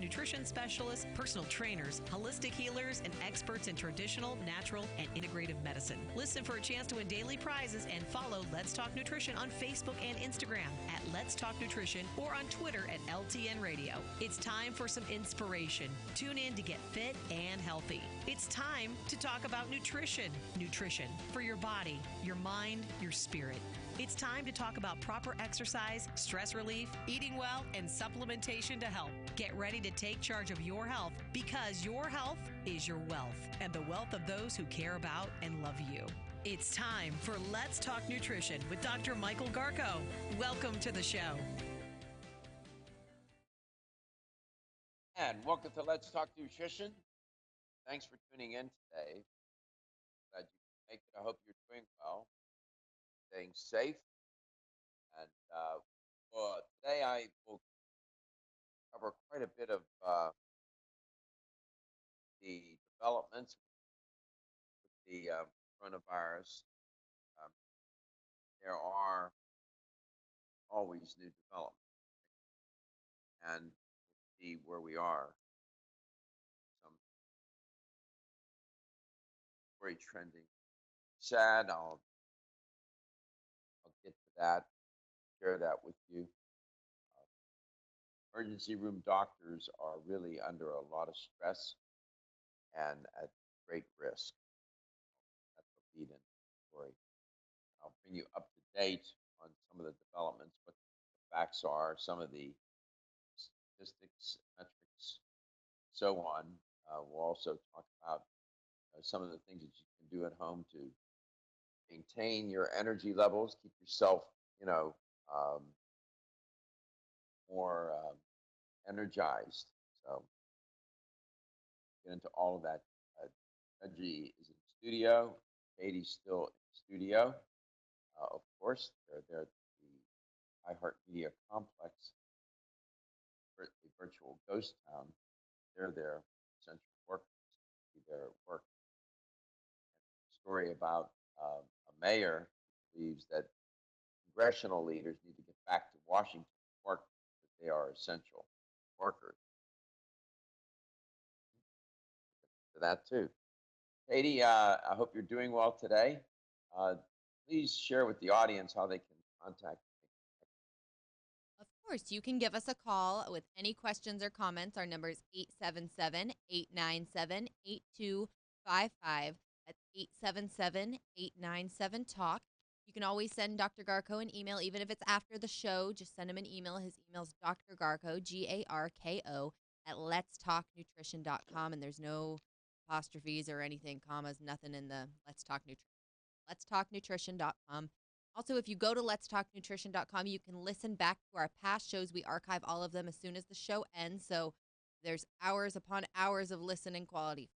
nutrition specialists, personal trainers, holistic healers, and experts in traditional, natural, and integrative medicine. Listen for a chance to win daily prizes and follow Let's Talk Nutrition on Facebook and Instagram at Let's Talk Nutrition or on Twitter at LTN Radio. It's time for some inspiration. Tune in to get fit and healthy. It's time to talk about nutrition. Nutrition for your body, your mind, your spirit. It's time to talk about proper exercise, stress relief, eating well, and supplementation to help. Get ready to take charge of your health because your health is your wealth and the wealth of those who care about and love you. It's time for Let's Talk Nutrition with Dr. Michael Garko. Welcome to the show. And welcome to Let's Talk Nutrition. Thanks for tuning in today. Glad you can make it. I hope you're doing well, staying safe. And today I will cover quite a bit of the developments with the coronavirus. Um, there are always new developments, and we'll see where we are. Some very trending, sad. I'll get to that, share that with you. Emergency room doctors are really under a lot of stress and at great risk. That's the lead-in story. I'll bring you up to date on some of the developments, what the facts are, some of the statistics, metrics, so on. We'll also talk about some of the things that you can do at home to maintain your energy levels, keep yourself, more energized. So get into all of that. Reggie is in the studio. Katie's still in the studio. Of course, they're there at the iHeartMedia complex, the virtual ghost town. They're there, essential workers, be there at work. And story about a mayor who believes that congressional leaders need to get back to Washington and work, that they are essential workers. To that too. Katie, I hope you're doing well today. Please share with the audience how they can contact me. Of course, you can give us a call with any questions or comments. Our number is 877-897-8255. That's 877-897-TALK. You can always send Dr. Garko an email, even if it's after the show. Just send him an email. His email's Dr. Garko, Garko, at letstalknutrition.com. And there's no apostrophes or anything, commas, nothing in the Let's Talk Nutrition. letstalknutrition.com. Also, if you go to letstalknutrition.com, you can listen back to our past shows. We archive all of them as soon as the show ends. So there's hours upon hours of listening quality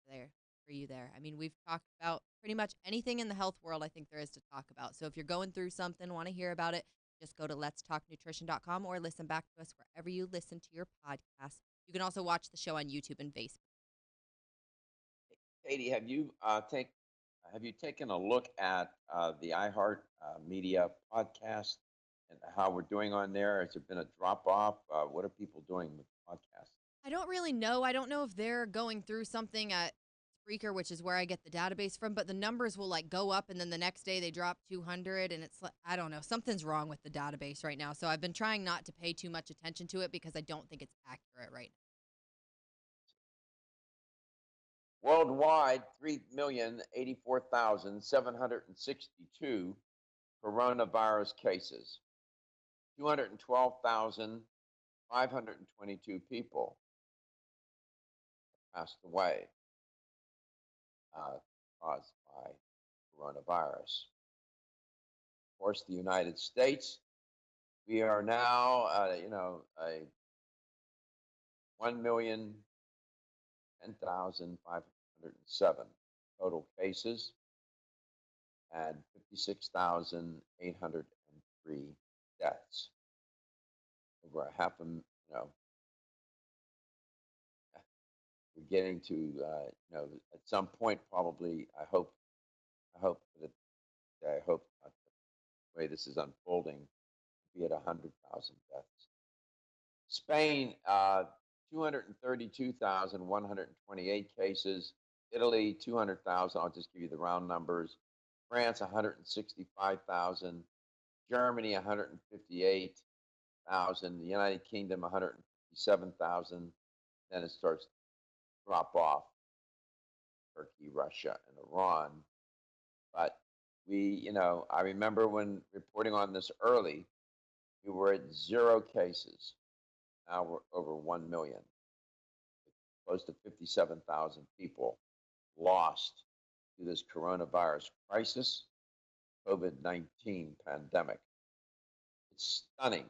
for you there. I mean, we've talked about pretty much anything in the health world I think there is to talk about. So if you're going through something, want to hear about it, just go to letstalknutrition.com or listen back to us wherever you listen to your podcast. You can also watch the show on YouTube and Facebook. Katie, have you taken a look at the iHeart Media podcast and how we're doing on there? Has there been a drop off? What are people doing with the podcast? I don't really know. I don't know if they're going through something at Spreaker, which is where I get the database from, but the numbers will like go up and then the next day they drop 200 and it's like, I don't know, something's wrong with the database right now. So I've been trying not to pay too much attention to it because I don't think it's accurate right now. Worldwide, 3,084,762 coronavirus cases, 212,522 people passed away caused by coronavirus. Of course, the United States, we are now, a 1,010,507 total cases and 56,803 deaths. Over a half a, we're getting to, at some point probably, I hope that the way this is unfolding, be at 100,000 deaths. Spain, 232,128 cases. Italy, 200,000. I'll just give you the round numbers. France, 165,000. Germany, 158,000. The United Kingdom, 157,000. Then it starts to drop off. Turkey, Russia, and Iran. But I remember when reporting on this early, we were at 0 cases. Now we're over 1 million. Close to 57,000 people lost to this coronavirus crisis, COVID-19 pandemic. It's stunning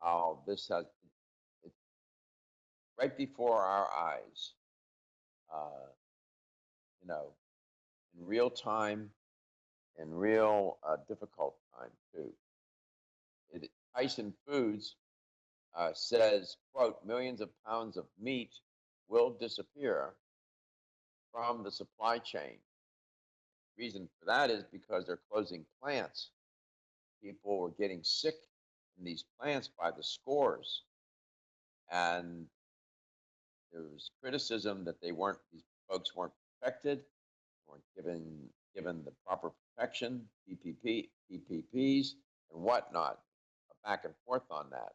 how this has, it, right before our eyes, in real time, in real difficult time too. Tyson Foods says, quote, millions of pounds of meat will disappear from the supply chain. The reason for that is because they're closing plants. People were getting sick in these plants by the scores. And there was criticism that these folks weren't protected, weren't given the proper protection, PPPs, and whatnot. Back and forth on that.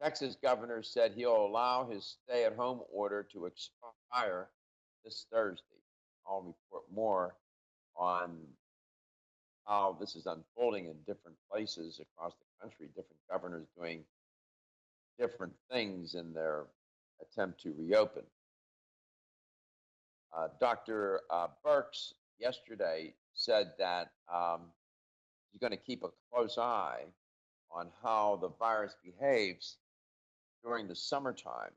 Texas governor said he'll allow his stay-at-home order to expire this Thursday. I'll report more on how this is unfolding in different places across the country, different governors doing different things in their attempt to reopen. Dr. Birx yesterday said that he's going to keep a close eye on how the virus behaves during the summertime.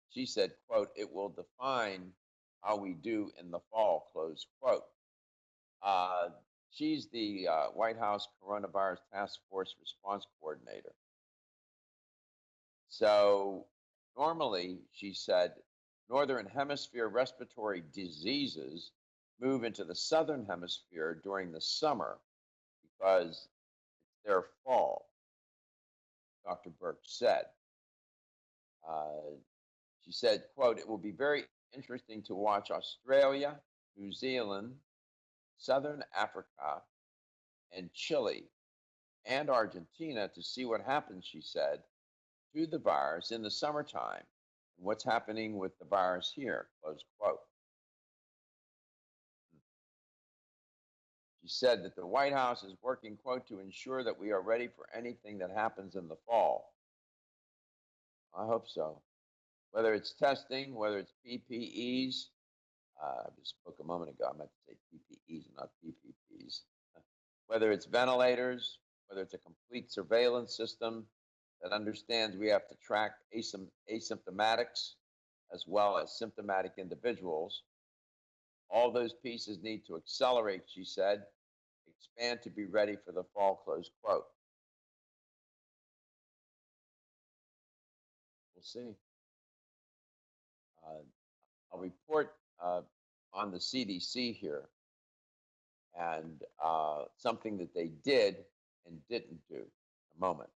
She said, quote, it will define how we do in the fall, close quote. She's the White House Coronavirus Task Force Response Coordinator. So normally, she said, Northern Hemisphere respiratory diseases move into the Southern Hemisphere during the summer because it's their fall, Dr. Birx said. She said, quote, it will be very interesting to watch Australia, New Zealand, Southern Africa, and Chile, and Argentina to see what happens, she said, to the virus in the summertime and what's happening with the virus here, close quote. She said that the White House is working, quote, to ensure that we are ready for anything that happens in the fall. I hope so. Whether it's testing, whether it's PPEs, I just spoke a moment ago, I meant to say PPEs, not PPPs. Whether it's ventilators, whether it's a complete surveillance system that understands we have to track asymptomatics as well as symptomatic individuals. All those pieces need to accelerate, she said, expand to be ready for the fall, close quote. We'll see. I'll report on the CDC here and something that they did and didn't do. A moment.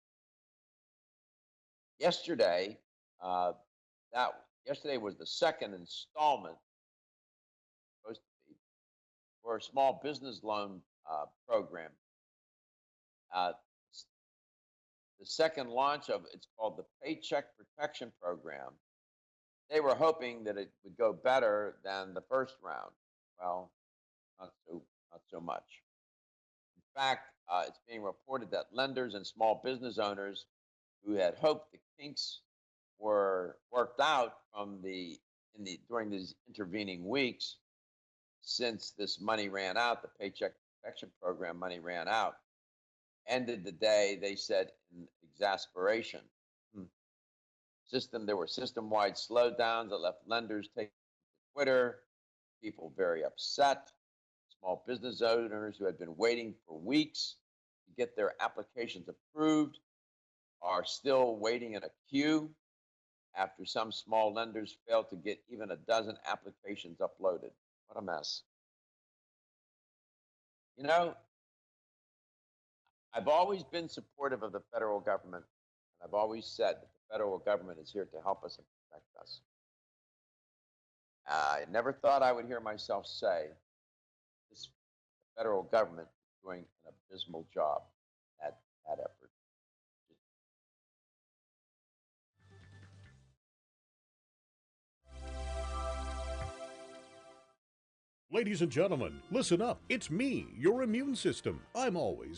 Yesterday, yesterday was the second installment, supposed to be, for a small business loan program. The second launch of it's called the Paycheck Protection Program. They were hoping that it would go better than the first round. Well, not so much. In fact, it's being reported that lenders and small business owners who had hoped the kinks were worked out during these intervening weeks, since this money ran out, the Paycheck Protection Program money ran out, ended the day, they said, in exasperation. There were system-wide slowdowns that left lenders taking to Twitter, people very upset. Small business owners who had been waiting for weeks to get their applications approved are still waiting in a queue after some small lenders failed to get even a dozen applications uploaded. What a mess. I've always been supportive of the federal government, and I've always said that the federal government is here to help us and protect us. I never thought I would hear myself say this federal government is doing an abysmal job at that effort. Ladies and gentlemen, listen up. It's me, your immune system. I'm always